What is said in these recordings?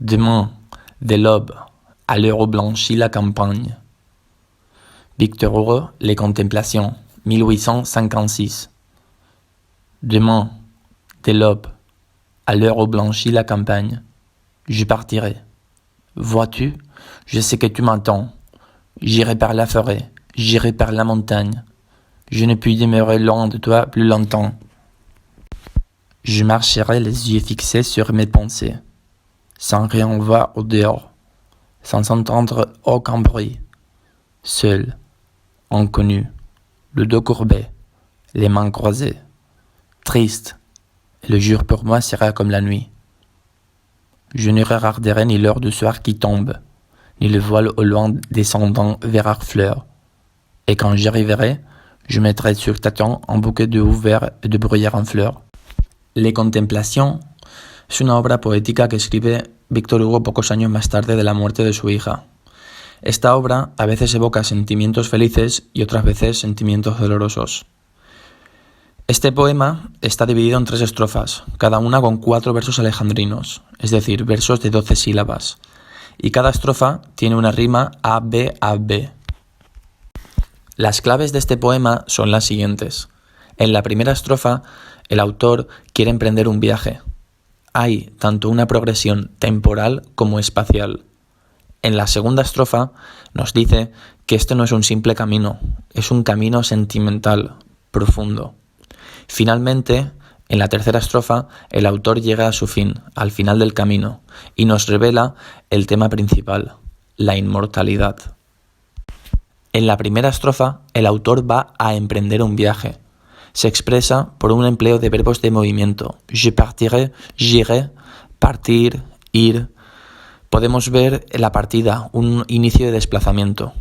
Demain, dès l'aube, à l'heure où blanchit la campagne. Victor Hugo, Les Contemplations, 1856. Demain, dès l'aube, à l'heure où blanchit la campagne, je partirai. Vois-tu, je sais que tu m'attends. J'irai par la forêt, j'irai par la montagne. Je ne puis demeurer loin de toi plus longtemps. Je marcherai les yeux fixés sur mes pensées, sans rien voir au dehors, sans entendre aucun bruit, seul, inconnu, le dos courbé, les mains croisées, triste, et le jour pour moi sera comme la nuit. Je ne regarderai ni l'heure du soir qui tombe, ni le voile au loin descendant vers Harfleur. Et quand j'arriverai, je mettrai sur ta tombe un bouquet de houes verts et de bruyères en fleurs. Les Contemplations es una obra poética que escribe Victor Hugo pocos años más tarde de la muerte de su hija. Esta obra a veces evoca sentimientos felices y otras veces sentimientos dolorosos. Este poema está dividido en 3 estrofas, cada una con 4 versos alejandrinos, es decir, versos de 12 sílabas, y cada estrofa tiene una rima A-B-A-B. Las claves de este poema son las siguientes. En la primera estrofa, el autor quiere emprender un viaje. Hay tanto una progresión temporal como espacial. En la segunda estrofa nos dice que esto no es un simple camino, es un camino sentimental, profundo. Finalmente, en la tercera estrofa, el autor llega a su fin, al final del camino, y nos revela el tema principal, la inmortalidad. En la primera estrofa, el autor va a emprender un viaje. Se expresa por un empleo de verbos de movimiento. Je partirai, j'irai, partir, ir. Podemos ver la partida, un inicio de desplazamiento.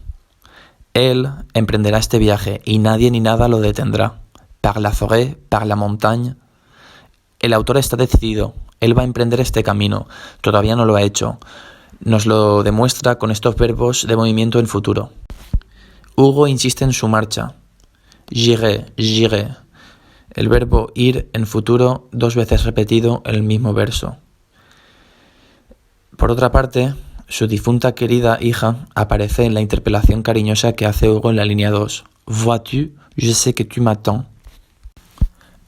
Él emprenderá este viaje y nadie ni nada lo detendrá. Par la forêt, par la montagne. El autor está decidido. Él va a emprender este camino. Todavía no lo ha hecho. Nos lo demuestra con estos verbos de movimiento en futuro. Hugo insiste en su marcha. J'irai, j'irai. El verbo ir en futuro 2 veces repetido en el mismo verso. Por otra parte, su difunta querida hija aparece en la interpelación cariñosa que hace Hugo en la línea 2. Vois-tu, je sais que tu m'attends.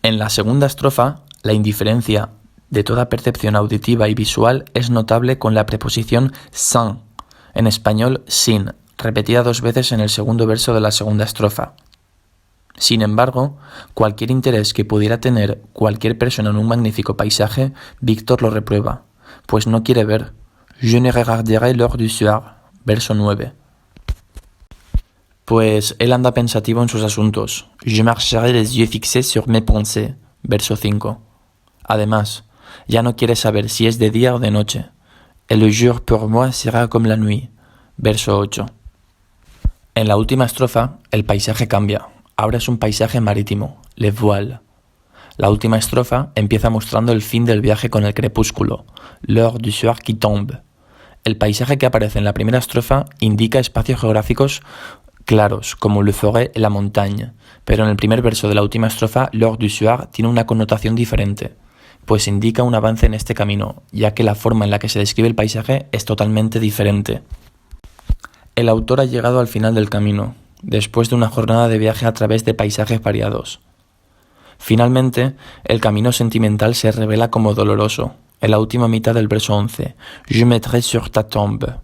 En la segunda estrofa, la indiferencia de toda percepción auditiva y visual es notable con la preposición sans, en español sin, repetida 2 veces en el segundo verso de la segunda estrofa. Sin embargo, cualquier interés que pudiera tener cualquier persona en un magnífico paisaje, Víctor lo reprueba, pues no quiere ver. Je ne regarderai l'heure du soir, verso 9. Pues él anda pensativo en sus asuntos. Je marcherai les yeux fixés sur mes pensées, verso 5. Además, ya no quiere saber si es de día o de noche. Et le jour pour moi sera comme la nuit, verso 8. En la última estrofa, el paisaje cambia. Ahora es un paisaje marítimo, le voile. La última estrofa empieza mostrando el fin del viaje con el crepúsculo, l'heure du soir qui tombe. El paisaje que aparece en la primera estrofa indica espacios geográficos claros, como le forêt y la montaña, pero en el primer verso de la última estrofa, l'heure du soir tiene una connotación diferente, pues indica un avance en este camino, ya que la forma en la que se describe el paisaje es totalmente diferente. El autor ha llegado al final del camino, después de una jornada de viaje a través de paisajes variados. Finalmente, el camino sentimental se revela como doloroso, en la última mitad del verso 11. Je mettrai sur ta tombe.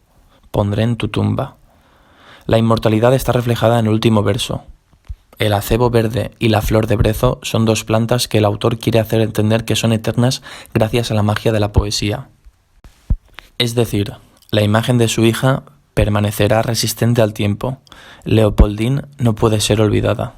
Pondré en tu tumba. La inmortalidad está reflejada en el último verso. El acebo verde y la flor de brezo son 2 plantas que el autor quiere hacer entender que son eternas gracias a la magia de la poesía. Es decir, la imagen de su hija permanecerá resistente al tiempo. Leopoldine no puede ser olvidada.